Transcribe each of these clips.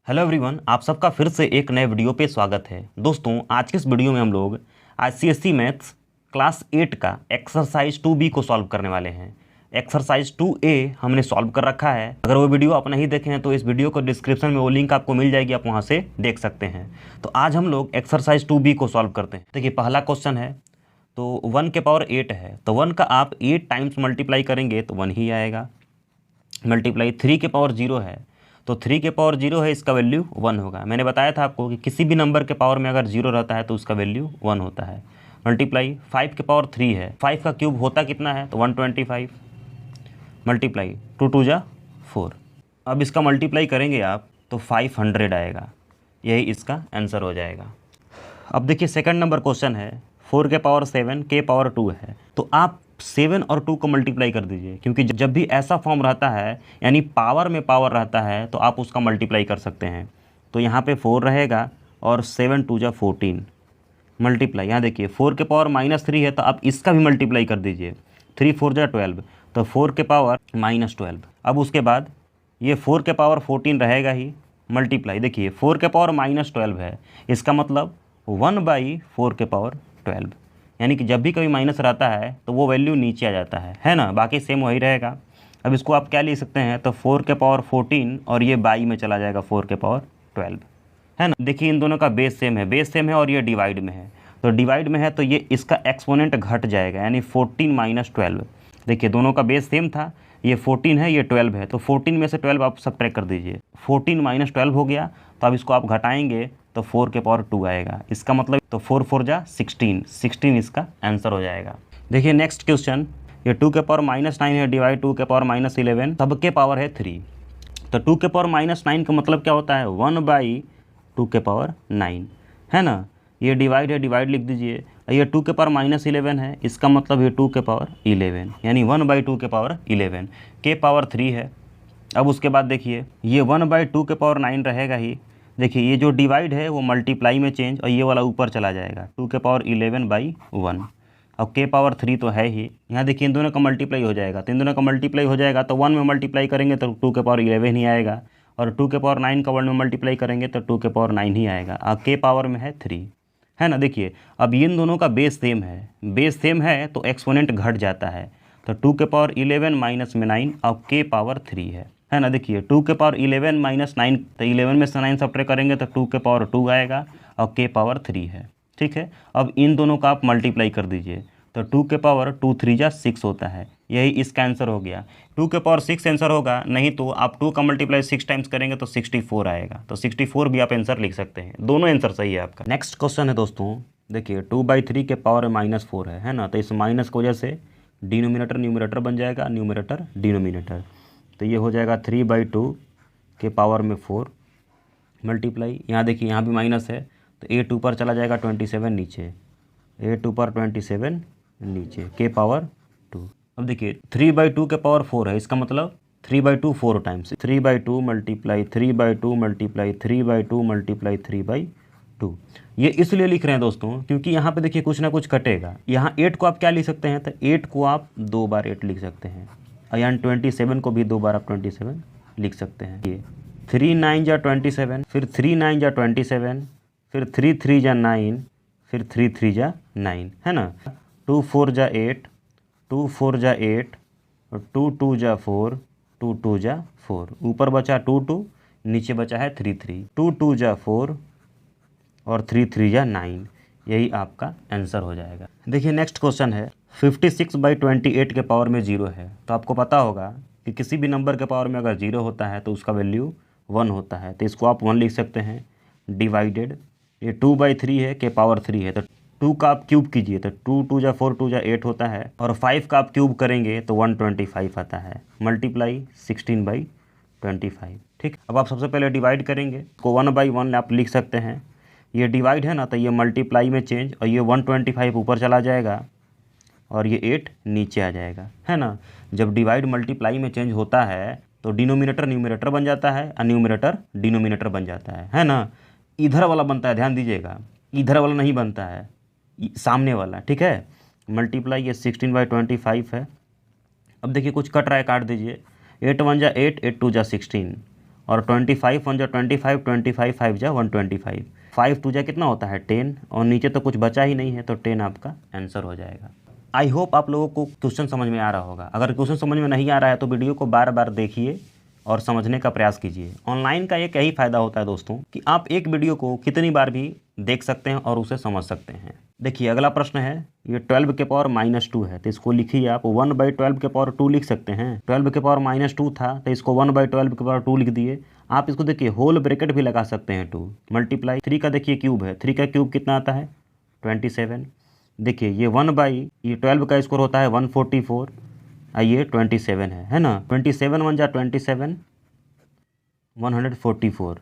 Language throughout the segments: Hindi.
हेलो एवरीवन, आप सबका फिर से एक नए वीडियो पे स्वागत है। दोस्तों, आज के इस वीडियो में हम लोग आईसीएसई मैथ्स क्लास 8 का एक्सरसाइज 2B को सॉल्व करने वाले हैं। एक्सरसाइज 2A हमने सॉल्व कर रखा है। अगर वो वीडियो आप नहीं देखे हैं तो इस वीडियो को डिस्क्रिप्शन में वो लिंक आपको मिल जाएगी, आप वहाँ से देख सकते हैं। तो आज हम लोग एक्सरसाइज 2B को सॉल्व करते हैं। देखिए, पहला क्वेश्चन है, तो 1 के पावर 8 है, तो 1 का आप 8 टाइम्स मल्टीप्लाई करेंगे तो 1 ही आएगा। मल्टीप्लाई 3 के पावर 0 है, तो 3 के पावर 0 है, इसका वैल्यू 1 होगा। मैंने बताया था आपको कि किसी भी नंबर के पावर में अगर 0 रहता है तो उसका वैल्यू 1 होता है। मल्टीप्लाई 5 के पावर 3 है, 5 का क्यूब होता कितना है, तो 125। मल्टीप्लाई 2 2 जा 4। अब इसका मल्टीप्लाई करेंगे आप तो 500 आएगा, यही इसका आंसर हो जाएगा। अब देखिए, सेकंड नंबर क्वेश्चन है, 4 के पावर 7 के पावर 2 है, तो आप 7 और 2 को मल्टीप्लाई कर दीजिए, क्योंकि जब भी ऐसा फॉर्म रहता है यानी पावर में पावर रहता है तो आप उसका मल्टीप्लाई कर सकते हैं। तो यहाँ पे 4 रहेगा और 7 2 जा 14। मल्टीप्लाई यहाँ देखिए, 4 के पावर -3 है, तो आप इसका भी मल्टीप्लाई कर दीजिए। 3 4 जा 12, तो 4 के पावर -12। अब उसके बाद ये 4 के पावर 14 रहेगा ही। मल्टीप्लाई देखिए, 4 के पावर -12 है, इसका मतलब 1/4 के पावर 12, यानी कि जब भी कभी माइनस रहता है तो वो वैल्यू नीचे आ जाता है ना। बाकी सेम वही रहेगा। अब इसको आप क्या लिख सकते हैं, तो 4 के पावर 14 और ये बाई में चला जाएगा 4 के पावर 12, है ना। देखिए, इन दोनों का बेस सेम है और ये डिवाइड में है, तो डिवाइड में है तो ये इसका एक्सपोनेंट घट जाएगा, यानी 14 - 12। देखिए, दोनों का बेस सेम था, ये 14 है, ये 12 है, तो 14 में से 12 आप सब्ट्रैक्ट कर दीजिए। 14 - 12 हो गया, तो अब इसको आप घटाएंगे तो 4 के पावर 2 आएगा। इसका मतलब तो 4 4 जा 16 इसका आंसर हो जाएगा। देखिए नेक्स्ट क्वेश्चन, ये 2 के पावर -9 है, डिवाइड 2 के पावर -11, सबके पावर है 3। तो 2 के पावर -9 का मतलब क्या होता है, 1/2 के पावर 9, है ना। ये डिवाइड है, डिवाइड लिख दीजिए। ये 2 के पावर -11 है, इसका मतलब ये 2 के पावर 11, यानी 1/2 के पावर 11 के पावर 3 है। अब उसके बाद देखिए, ये 1/2 के पावर 9 रहेगा ही। देखिए, ये जो डिवाइड है वो मल्टीप्लाई में चेंज, और ये वाला ऊपर चला जाएगा, 2 के पावर 11/1। अब के पावर 3 तो है ही। यहाँ देखिए, इन दोनों का मल्टीप्लाई हो जाएगा, तो इन दोनों का मल्टीप्लाई हो जाएगा तो 1 में मल्टीप्लाई करेंगे तो 2 के पावर 11 ही आएगा, और 2 के पावर 9 का 1 में मल्टीप्लाई करेंगे तो 2 के पावर 9 ही आएगा। अब के पावर में है 3, है ना। देखिए, अब इन दोनों का बेस सेम है तो एक्सपोनेंट घट जाता है, तो 2 के पावर 11 माइनस में 9, अब के पावर 3 है ना। देखिए, 2 के पावर 11 - 9, तो 11 में से 9 सब्ट्रैक्ट करेंगे तो 2 के पावर 2 आएगा, और के पावर 3 है। ठीक है, अब इन दोनों का आप मल्टीप्लाई कर दीजिए, तो 2 के पावर 2 3 जा 6 होता है, यही इसका आंसर हो गया। 2 के पावर 6 आंसर होगा, नहीं तो आप 2 का मल्टीप्लाई 6 टाइम्स करेंगे तो 64 आएगा, तो 64 भी आप आंसर लिख सकते हैं। दोनों आंसर सही है आपका। नेक्स्ट क्वेश्चन है दोस्तों, देखिए 2/3 के पावर -4 है ना, तो इस माइनस की वजह से डिनोमिनेटर न्यूमरेटर बन जाएगा, न्यूमरेटर डिनोमिनेटर, तो ये हो जाएगा 3/2 के पावर में 4। मल्टीप्लाई यहाँ देखिए, यहाँ भी माइनस है, तो 8 ऊपर चला जाएगा, 27 नीचे, 8 ऊपर 27 नीचे, के पावर 2। अब देखिए, 3/2 के पावर 4 है, इसका मतलब 3/2 4 टाइम्स, 3/2 मल्टीप्लाई 3/2 मल्टीप्लाई 3/2 मल्टीप्लाई 3/2। ये इसलिए लिख रहे हैं दोस्तों क्योंकि यहाँ पे देखिए कुछ ना कुछ कटेगा। यहाँ 8 को आप क्या लिख सकते हैं, तो 8 को आप 2 बार 8 लिख सकते हैं, यानी 27 को भी 2 बार आप 27 लिख सकते हैं। ये 3 9 जा 27, फिर 3 9 जा 27, फिर 3 3 जा 9, फिर 3 3 जा 9, है ना। 2 4 जा 8, 2 4 जा 8, और 2 2 जा 4, 2 2 जा 4, ऊपर बचा 2 2, नीचे बचा है 3 3, 2 2 जा 4 और 3 3 जा 9, यही आपका आंसर हो जाएगा। देखिए नेक्स्ट क्वेश्चन है, 56/28 के पावर में 0 है, तो आपको पता होगा कि किसी भी नंबर के पावर में अगर 0 होता है तो उसका वैल्यू 1 होता है, तो इसको आप 1 लिख सकते हैं। डिवाइडेड, ये 2/3 है, के पावर 3 है, तो 2 का आप क्यूब कीजिए, तो 2 2 जा 4, 2 जा 8 होता है, और 5 का आप क्यूब करेंगे तो 125 आता है। मल्टीप्लाई 16/25। ठीक, अब आप सबसे पहले डिवाइड करेंगे, को 1/1 आप लिख सकते हैं। ये डिवाइड है ना, तो ये मल्टीप्लाई में चेंज, और ये 125 ऊपर चला जाएगा और ये 8 नीचे आ जाएगा, है ना। जब डिवाइड मल्टीप्लाई में चेंज होता है तो डिनोमिनेटर न्यूमरेटर बन जाता है, और न्यूमरेटर डिनोमिनेटर बन जाता है ना। इधर वाला बनता है, ध्यान दीजिएगा, इधर वाला नहीं बनता है, सामने वाला, ठीक है। मल्टीप्लाई ये 16/25 है। अब देखिए कुछ कट रहा है, काट दीजिए। 8 1 जा 8, 8 2 जा 16, और 25 वन जा 25, 25 5 जा 125, 5 2 जा कितना होता है 10, और नीचे तो कुछ बचा ही नहीं है, तो 10 आपका आंसर हो जाएगा। आई होप आप लोगों को क्वेश्चन समझ में आ रहा होगा। अगर क्वेश्चन समझ में नहीं आ रहा है तो वीडियो को बार बार देखिए और समझने का प्रयास कीजिए। ऑनलाइन का एक यही फ़ायदा होता है दोस्तों कि आप एक वीडियो को कितनी बार भी देख सकते हैं और उसे समझ सकते हैं। देखिए अगला प्रश्न है, ये 12 के पावर -2 है, तो इसको लिखिए आप 1/12 के पावर 2 लिख सकते हैं। 12 के पावर -2 था तो इसको 1/12 के पावर 2 लिख दिए। आप इसको देखिए होल ब्रैकेट भी लगा सकते हैं 2 मल्टीप्लाई 3 का देखिए क्यूब है, 3 का क्यूब कितना आता है 27। देखिए ये 1/ये 12 का स्कोर होता है 144 और ये 27 है ना। 27 1 जा 27, 144।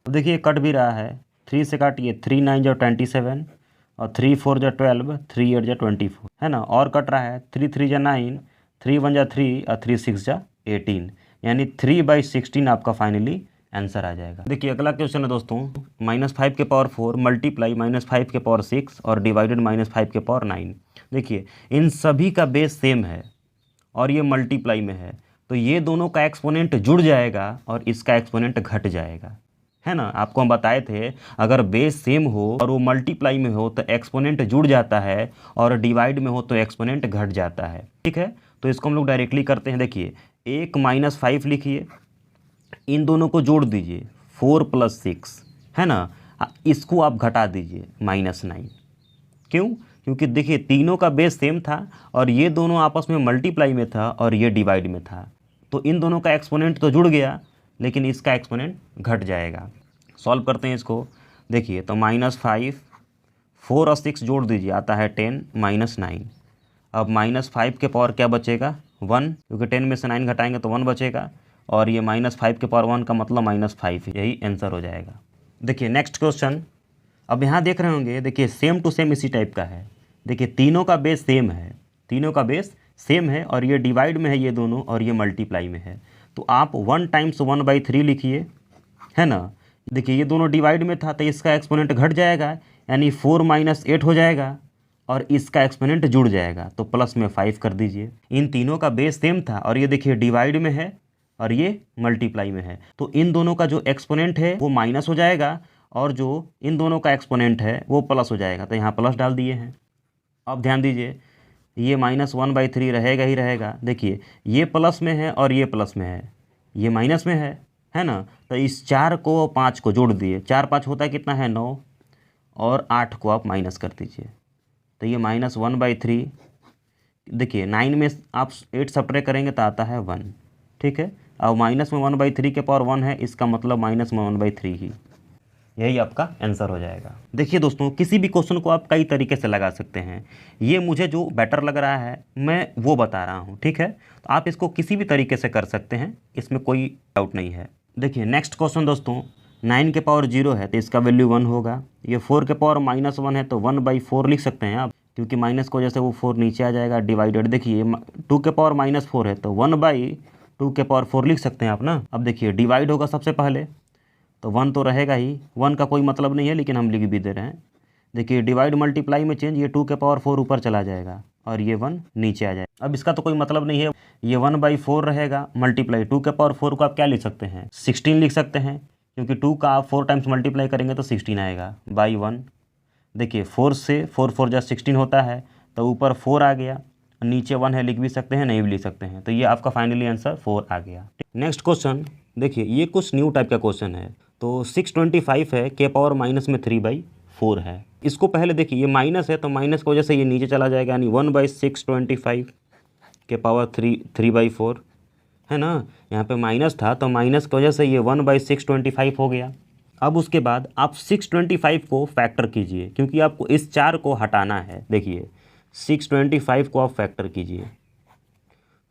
तो देखिए कट भी रहा है, 3 से काटिए 3 9 जा 27 और 3 4 जा 12, 3 8 जा 24 है ना। और कट रहा है 3 3 जा 9, 3 1 जा 3 और 3 6 जा 18, यानी 3/16 आपका फाइनली आंसर आ जाएगा। देखिए अगला क्वेश्चन है दोस्तों, -5 के पावर 4 मल्टीप्लाई -5 के पावर 6 और डिवाइडेड -5 के पावर 9। देखिए इन सभी का बेस सेम है और ये मल्टीप्लाई में है, तो ये दोनों का एक्सपोनेंट जुड़ जाएगा और इसका एक्सपोनेंट घट जाएगा, है ना। आपको हम बताए थे अगर बेस सेम हो और वो मल्टीप्लाई में हो तो एक्सपोनेंट जुड़ जाता है और डिवाइड में हो तो एक्सपोनेंट घट जाता है, ठीक है। तो इसको हम लोग डायरेक्टली करते हैं। देखिए एक -5 लिखिए, इन दोनों को जोड़ दीजिए 4 + 6 है ना, इसको आप घटा दीजिए -9। क्यों? क्योंकि देखिए तीनों का बेस सेम था और ये दोनों आपस में मल्टीप्लाई में था और ये डिवाइड में था, तो इन दोनों का एक्सपोनेंट तो जुड़ गया लेकिन इसका एक्सपोनेंट घट जाएगा। सॉल्व करते हैं इसको। देखिए तो -5, 4 और 6 जोड़ दीजिए आता है 10 -9। अब -5 के पावर क्या बचेगा 1, क्योंकि 10 में से 9 घटाएंगे तो 1 बचेगा, और ये -5 के पावर 1 का मतलब -5, यही आंसर हो जाएगा। देखिए नेक्स्ट क्वेश्चन, अब यहाँ देख रहे होंगे, देखिए सेम टू सेम इसी टाइप का है। देखिए तीनों का बेस सेम है, तीनों का बेस सेम है और ये डिवाइड में है ये दोनों और ये मल्टीप्लाई में है, तो आप 1 × 1/3 लिखिए, है ना। देखिए ये दोनों डिवाइड में था तो इसका एक्सपोनेंट घट जाएगा, यानी 4 - 8 हो जाएगा और इसका एक्सपोनेंट जुड़ जाएगा, तो प्लस में 5 कर दीजिए। इन तीनों का बेस सेम था और ये देखिए डिवाइड में है और ये मल्टीप्लाई में है, तो इन दोनों का जो एक्सपोनेंट है वो माइनस हो जाएगा और जो इन दोनों का एक्सपोनेंट है वो प्लस हो जाएगा, तो यहाँ प्लस डाल दिए हैं। अब ध्यान दीजिए ये -1/3 रहेगा ही रहेगा। देखिए ये प्लस में है और ये प्लस में है, ये माइनस में है ना। तो इस 4 को और 5 को जोड़ दिए, 4 5 होता है कितना है 9, और 8 को आप माइनस कर दीजिए, तो ये -1/3। देखिए 9 में आप 8 सब्ट्रैक्ट करेंगे तो आता है 1, ठीक है। अब माइनस में 1/3 के पावर 1 है, इसका मतलब माइनस में 1/3 ही, यही आपका आंसर हो जाएगा। देखिए दोस्तों किसी भी क्वेश्चन को आप कई तरीके से लगा सकते हैं, ये मुझे जो बेटर लग रहा है मैं वो बता रहा हूँ, ठीक है। तो आप इसको किसी भी तरीके से कर सकते हैं, इसमें कोई डाउट नहीं है। देखिए नेक्स्ट क्वेश्चन दोस्तों, 9 के पावर 0 है तो इसका वैल्यू 1 होगा। ये 4 के पावर -1 है तो 1/4 लिख सकते हैं आप, क्योंकि माइनस को जैसे वो 4 नीचे आ जाएगा। डिवाइडेड देखिए 2 के पावर -4 है तो 1/2 के पावर 4 लिख सकते हैं आप ना। अब देखिए डिवाइड होगा सबसे पहले, तो 1 तो रहेगा ही, 1 का कोई मतलब नहीं है लेकिन हम लिख भी दे रहे हैं। देखिए डिवाइड मल्टीप्लाई में चेंज, ये 2 के पावर 4 ऊपर चला जाएगा और ये 1 नीचे आ जाएगा। अब इसका तो कोई मतलब नहीं है, ये 1/4 रहेगा मल्टीप्लाई 2 के पावर 4 को आप क्या लिख सकते हैं 16 लिख सकते हैं, क्योंकि 2 का आप 4 टाइम्स मल्टीप्लाई करेंगे तो 16 आएगा बाई 1। देखिए 4 से 4 4 जा 16 होता है, तो ऊपर 4 आ गया, नीचे 1 है, लिख भी सकते हैं नहीं भी लिख सकते हैं, तो ये आपका फाइनली आंसर 4 आ गया। नेक्स्ट क्वेश्चन देखिए, ये कुछ न्यू टाइप का क्वेश्चन है। तो 625 है के पावर -3/4 है। इसको पहले देखिए ये माइनस है तो माइनस की वजह से ये नीचे चला जाएगा, यानी 1/625 के पावर 3/4 है ना। यहाँ पे माइनस था तो माइनस की वजह से ये 1/625 हो गया। अब उसके बाद आप 625 को फैक्टर कीजिए, क्योंकि आपको इस 4 को हटाना है। देखिए 625 को आप फैक्टर कीजिए,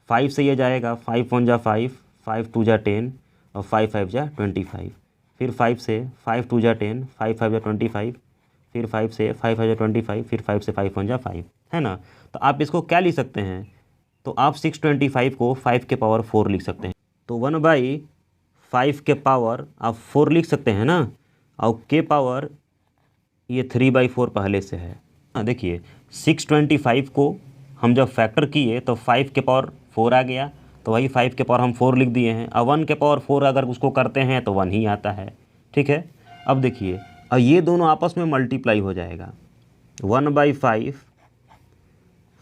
5 से ये जाएगा, 5 1 जा 5, 5 2 जा 10 और 5 5 जा 25, फिर 5 से 5 2 जा 10, 5 5 जा 25, फिर 5 से 5 5 जा 25, फिर 5 से 5 1 जा 5, है ना। तो आप इसको क्या लिख सकते हैं, तो आप 625 को 5 के पावर 4 लिख सकते हैं, तो 1/5 के पावर आप 4 लिख सकते हैं ना, और के पावर ये 3/4 पहले से है। देखिए 625 को हम जब फैक्टर किए तो 5 के पावर 4 आ गया, तो तो वही 5 के पावर हम 4 लिख दिए हैं। अब 1 के पावर 4 अगर उसको करते हैं तो 1 ही आता है, ठीक है। अब देखिए, अब ये दोनों आपस में मल्टीप्लाई हो जाएगा, 1/5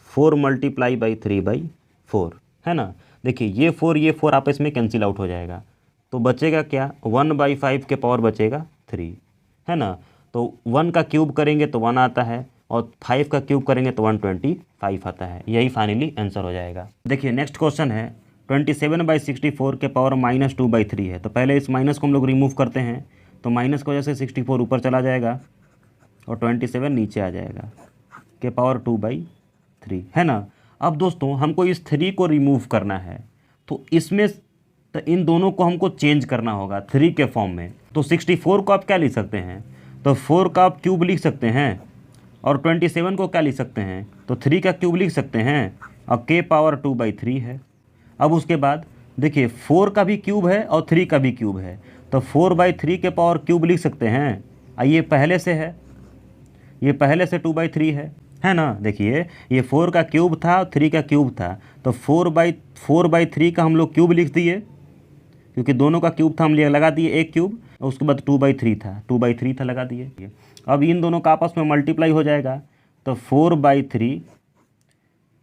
4 मल्टीप्लाई बाई 3/4, है ना। देखिए ये 4 आपस में कैंसिल आउट हो जाएगा, तो बचेगा क्या, 1/5 के पावर बचेगा 3, है ना। तो 1 का क्यूब करेंगे तो 1 आता है, और 5 का क्यूब करेंगे तो 125 आता है। यही फाइनली आंसर हो जाएगा। देखिए नेक्स्ट क्वेश्चन है 27/64 के पावर -2/3 है। तो पहले इस माइनस को हम लोग रिमूव करते हैं, तो माइनस की वजह से 64 ऊपर चला जाएगा और 27 नीचे आ जाएगा, के पावर 2/3, है ना। अब दोस्तों हमको इस 3 को रिमूव करना है, तो इसमें तो इन दोनों को हमको चेंज करना होगा 3 के फॉर्म में। तो 64 को आप क्या लिख सकते हैं, तो 4 का आप क्यूब लिख सकते हैं, और 27 को क्या लिख सकते हैं, तो 3 का क्यूब लिख सकते हैं, और के पावर 2/3 है। अब उसके बाद देखिए 4 का भी क्यूब है और 3 का भी क्यूब है, तो 4/3 के पावर क्यूब लिख सकते हैं। ये पहले से है, ये पहले से 2/3 है ना। देखिए ये 4 का क्यूब था और 3 का क्यूब था, तो 4/3 का हम लोग क्यूब लिख दिए, क्योंकि दोनों का क्यूब था हम लगा दिए एक क्यूब, और उसके बाद 2/3 था लगा दिए। अब इन दोनों का आपस में मल्टीप्लाई हो जाएगा, तो 4/3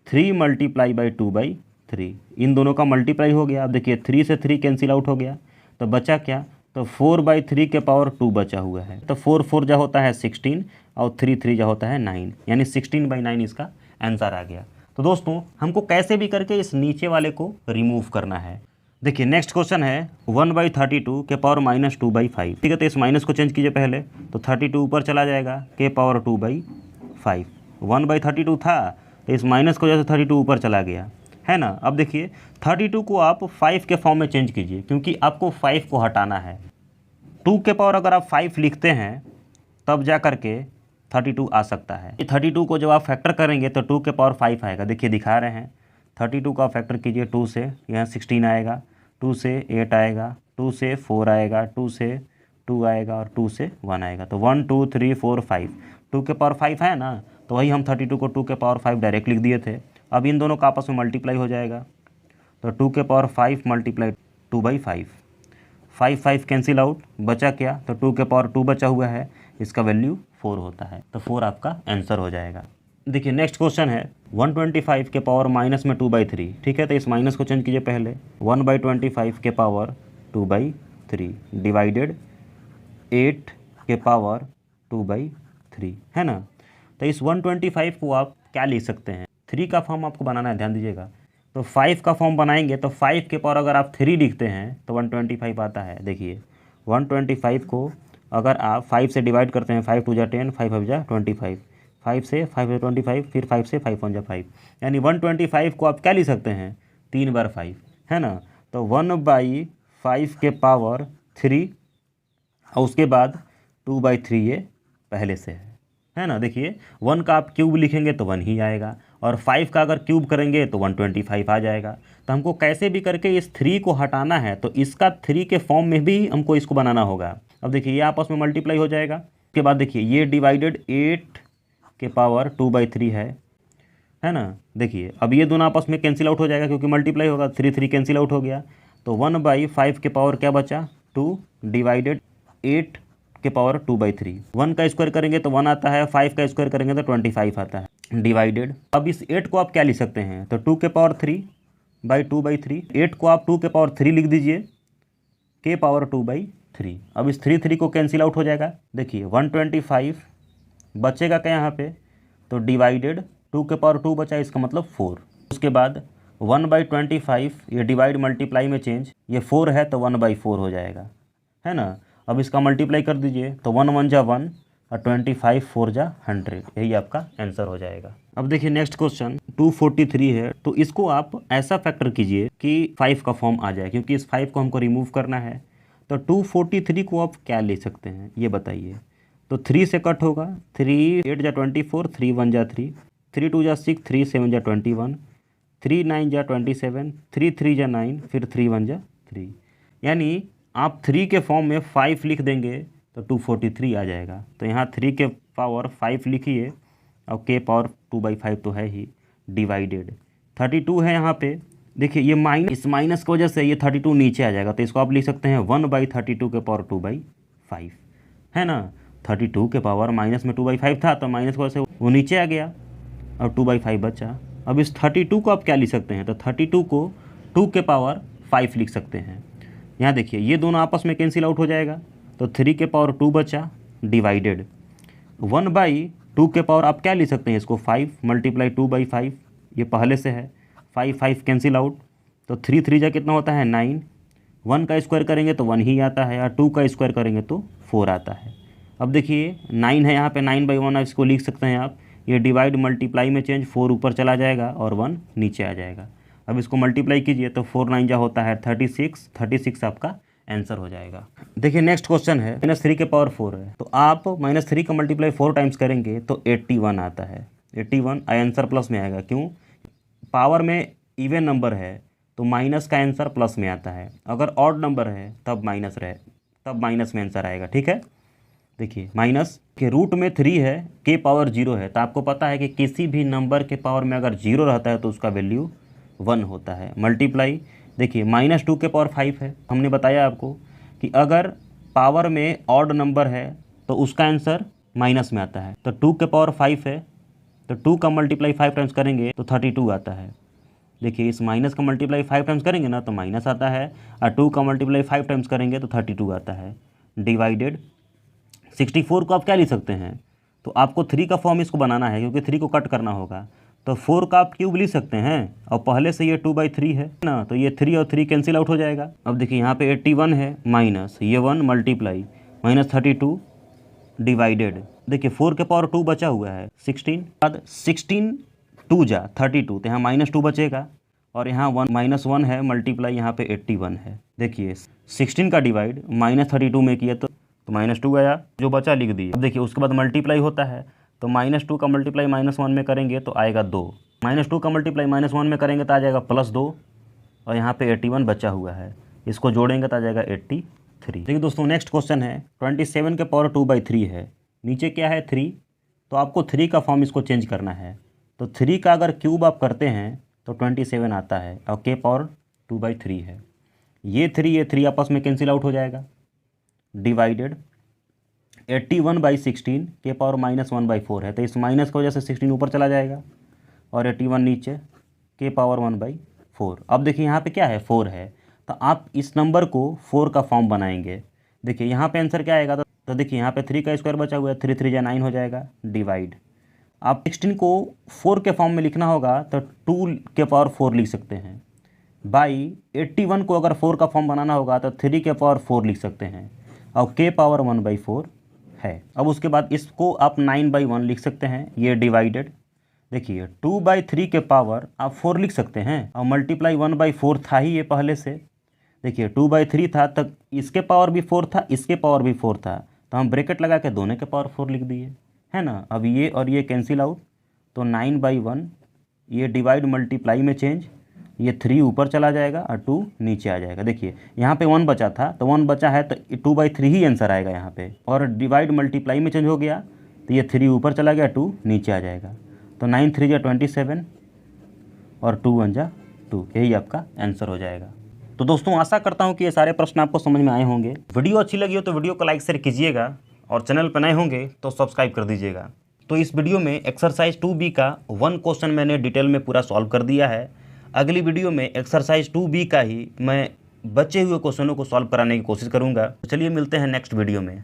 3 मल्टीप्लाई बाई 2/3, इन दोनों का मल्टीप्लाई हो गया। अब देखिए 3 से 3 कैंसिल आउट हो गया, तो बचा क्या, तो 4/3 के पावर 2 बचा हुआ है। तो 4 जो होता है 16, और 3 जो होता है 9, यानी 16/9 इसका आंसर आ गया। तो दोस्तों हमको कैसे भी करके इस नीचे वाले को रिमूव करना है। देखिए नेक्स्ट क्वेश्चन है 1/32 के पावर -2/5, ठीक है। तो इस माइनस को चेंज कीजिए पहले, तो 32 ऊपर चला जाएगा, के पावर 2/5, 1/32 था, तो इस माइनस को जैसे 32 ऊपर चला गया, है ना। अब देखिए 32 को आप 5 के फॉर्म में चेंज कीजिए, क्योंकि आपको 5 को हटाना है। 2 के पावर अगर आप 5 लिखते हैं तब जा करके 32 आ सकता है। 32 को जब आप फैक्टर करेंगे तो 2 के पावर 5 आएगा। देखिए दिखा रहे हैं, 32 का फैक्टर कीजिए 2 से, यहाँ 16 आएगा, 2 से 8 आएगा, 2 से 4 आएगा, 2 से 2 आएगा, और 2 से 1 आएगा। तो 1 2 3 4 5, 2 के पावर 5 है ना, तो वही हम 32 को 2 के पावर 5 डायरेक्ट लिख दिए थे। अब इन दोनों का आपस में मल्टीप्लाई हो जाएगा, तो 2 के पावर 5 मल्टीप्लाई 2/5, 5 कैंसिल आउट, बचा क्या, तो 2 के पावर 2 बचा हुआ है, इसका वैल्यू 4 होता है। तो 4 आपका आंसर हो जाएगा। देखिए नेक्स्ट क्वेश्चन है 125 के पावर माइनस में 2/3, ठीक है। तो इस माइनस को चेंज कीजिए पहले, 1/25 के पावर 2/3 डिवाइडेड 8 के पावर 2/3, है ना। तो इस 125 को आप क्या लिख सकते हैं, 3 का फॉर्म आपको बनाना है, ध्यान दीजिएगा। तो 5 का फॉर्म बनाएंगे, तो 5 के पावर अगर आप 3 लिखते हैं तो 125 आता है। देखिए 125 को अगर आप 5 से डिवाइड करते हैं, 5 2 जा 10, 5 5 जा 25, 5 से 5 से 25, फिर 5 से 5 1 जा 5, यानी 125 को आप क्या लिख सकते हैं, 3 बार 5, है ना। तो 1/5 के पावर 3, और उसके बाद 2/3 ये पहले से है ना। देखिए 1 का आप क्यूब लिखेंगे तो 1 ही आएगा, और 5 का अगर क्यूब करेंगे तो 125 आ जाएगा। तो हमको कैसे भी करके इस 3 को हटाना है, तो इसका 3 के फॉर्म में भी हमको इसको बनाना होगा। अब देखिए ये आपस में मल्टीप्लाई हो जाएगा, उसके बाद देखिए ये डिवाइडेड 8 के पावर 2/3 है ना। देखिए अब ये दोनों आपस में कैंसिल आउट हो जाएगा, क्योंकि मल्टीप्लाई होगा, 3 कैंसिल आउट हो गया। तो 1/5 के पावर क्या बचा, 2 डिवाइडेड 8 के पावर 2/3, 1 का स्क्वायर करेंगे तो 1 आता है, 5 का स्क्वायर करेंगे तो 25 आता है, डिवाइडेड। अब इस 8 को आप क्या लिख सकते हैं, तो 2 के पावर 3/2/3, 8 को आप 2 के पावर 3 लिख दीजिए, के पावर 2/3। अब इस 3 को कैंसिल आउट हो जाएगा। देखिए 125 बचेगा क्या यहाँ पे, तो डिवाइडेड 2 के पावर 2 बचा, इसका मतलब 4। उसके बाद 1/25 ये डिवाइड मल्टीप्लाई में चेंज, ये 4 है तो 1/4 हो जाएगा, है ना। अब इसका मल्टीप्लाई कर दीजिए, तो 1 1 जा 1, और 25 4 जा 100, यही आपका आंसर हो जाएगा। अब देखिए नेक्स्ट क्वेश्चन 243 है, तो इसको आप ऐसा फैक्टर कीजिए कि 5 का फॉर्म आ जाए, क्योंकि इस 5 को हमको रिमूव करना है। तो 243 को आप क्या ले सकते हैं ये बताइए। तो 3 से कट होगा, 3 8 जा 24, 3 1 जा 3, 3 2 जा 6, 3 7 जा 21, 3 9 जा 27, 3 3 जा 9, फिर 3 1 जा 3, यानी आप 3 के फॉर्म में 5 लिख देंगे तो 243 आ जाएगा। तो यहाँ 3 के पावर 5 लिखिए, और के पावर 2/5 तो है ही, डिवाइडेड 32 है यहाँ पे, देखिए ये माइनस, इस माइनस की वजह से ये 32 नीचे आ जाएगा, तो इसको आप लिख सकते हैं 1/32 के पावर 2/5, है ना। 32 के पावर माइनस में 2/5 था, तो माइनस की वजह से वो नीचे आ गया और 2/5 बचा। अब इस 32 को आप क्या लिख सकते हैं, तो 32 को 2 के पावर 5 लिख सकते हैं। यहाँ देखिए ये दोनों आपस में कैंसिल आउट हो जाएगा, तो 3 के पावर 2 बचा, डिवाइडेड 1/2 के पावर आप क्या लिख सकते हैं इसको, 5 × 2/5, ये पहले से है, 5 कैंसिल आउट, तो 3 3 जा कितना होता है 9, 1 का स्क्वायर करेंगे तो 1 ही आता है, और 2 का स्क्वायर करेंगे तो 4 आता है। अब देखिए 9 है यहाँ पे, 9/1 इसको लिख सकते हैं आप, ये डिवाइड मल्टीप्लाई में चेंज, 4 ऊपर चला जाएगा और 1 नीचे आ जाएगा। अब इसको मल्टीप्लाई कीजिए तो 4 9 जा होता है 36, 36 आपका आंसर हो जाएगा। देखिए नेक्स्ट क्वेश्चन है, -3 के पावर 4 है, तो आप -3 का मल्टीप्लाई 4 टाइम्स करेंगे तो 81 आता है। 81 आंसर प्लस में आएगा, क्यों, पावर में इवन नंबर है तो माइनस का आंसर प्लस में आता है, अगर ऑड नंबर है तब माइनस में आंसर आएगा, ठीक है। देखिए माइनस के रूट में 3 है, के पावर 0 है, तो आपको पता है कि किसी भी नंबर के पावर में अगर 0 रहता है तो उसका वैल्यू 1 होता है। मल्टीप्लाई देखिए -2 के पावर 5 है, हमने बताया आपको कि अगर पावर में ऑड नंबर है तो उसका आंसर माइनस में आता है, तो 2 के पावर 5 है, तो 2 का मल्टीप्लाई 5 टाइम्स करेंगे तो 32 आता है। देखिए इस माइनस का मल्टीप्लाई 5 टाइम्स करेंगे ना तो माइनस आता है, और 2 का मल्टीप्लाई 5 टाइम्स करेंगे तो 32 आता है, डिवाइडेड 64 को आप क्या लिख सकते हैं, तो आपको 3 का फॉर्म इसको बनाना है, क्योंकि 3 को कट करना होगा, तो 4 का आप क्यूब लिख सकते हैं, और पहले से ये 2/3 है ना, तो ये 3 और 3 कैंसिल आउट हो जाएगा। अब देखिए यहाँ पे 81 है, माइनस ये 1 मल्टीप्लाई -32 डिवाइडेड, देखिए 4 के पावर 2 बचा हुआ है 16, बाद 16 2 जा 32, तो यहाँ -2 बचेगा, और यहाँ -1 है, मल्टीप्लाई यहाँ पे 81 है। देखिए 16 का डिवाइड -32 में किया तो -2 आया, जो बचा लिख दिए। अब देखिए उसके बाद मल्टीप्लाई होता है, तो -2 का मल्टीप्लाई -1 में करेंगे तो आएगा 2, -2 का मल्टीप्लाई -1 में करेंगे तो आ जाएगा +2, और यहाँ पे 81 बचा हुआ है, इसको जोड़ेंगे तो आ जाएगा 83। देखिए दोस्तों नेक्स्ट क्वेश्चन है, 27 के पावर 2/3 है, नीचे क्या है 3, तो आपको 3 का फॉर्म इसको चेंज करना है, तो 3 का अगर क्यूब आप करते हैं तो 27 आता है, और के पावर 2/3 है, ये 3 आपस में कैंसिल आउट हो जाएगा, डिवाइडेड 81/16 के पावर -1/4 है, तो इस माइनस की वजह से 16 ऊपर चला जाएगा और 81 नीचे, के पावर 1/4। अब देखिए यहाँ पे क्या है 4 है, तो आप इस नंबर को 4 का फॉर्म बनाएंगे। देखिए यहाँ पे आंसर क्या आएगा, तो देखिए यहाँ पे 3 का स्क्वायर बचा हुआ है, 3 3 जा 9 हो जाएगा, डिवाइड आप 16 को 4 के फॉर्म में लिखना होगा तो 2 के पावर 4 लिख सकते हैं, बाई 81 को अगर 4 का फॉर्म बनाना होगा तो 3 के पावर 4 लिख सकते हैं, और के पावर 1/4 है। अब उसके बाद इसको आप 9/1 लिख सकते हैं, ये डिवाइडेड, देखिए 2/3 के पावर आप 4 लिख सकते हैं, और मल्टीप्लाई 1/4 था ही ये पहले से, देखिए 2/3 था तब इसके पावर भी 4 था, इसके पावर भी 4 था, तो हम ब्रैकेट लगा के दोनों के पावर 4 लिख दिए, है ना। अब ये और ये कैंसिल आउट, तो 9/1, ये डिवाइड मल्टीप्लाई में चेंज, ये 3 ऊपर चला जाएगा और 2 नीचे आ जाएगा। देखिए यहाँ पे 1 बचा था, तो 1 बचा है तो 2/3 ही आंसर आएगा यहाँ पे, और डिवाइड मल्टीप्लाई में चेंज हो गया तो ये 3 ऊपर चला गया, 2 नीचे आ जाएगा, तो 9 3 जा 27 और 2 1 जा 2, यही आपका आंसर हो जाएगा। तो दोस्तों आशा करता हूँ कि ये सारे प्रश्न आपको समझ में आए होंगे। वीडियो अच्छी लगी हो तो वीडियो को लाइक शेयर कीजिएगा, और चैनल पर नए होंगे तो सब्सक्राइब कर दीजिएगा। तो इस वीडियो में एक्सरसाइज 2B का 1 क्वेश्चन मैंने डिटेल में पूरा सॉल्व कर दिया है। अगली वीडियो में एक्सरसाइज 2B का ही मैं बचे हुए क्वेश्चनों को सॉल्व कराने की कोशिश करूँगा। तो चलिए मिलते हैं नेक्स्ट वीडियो में।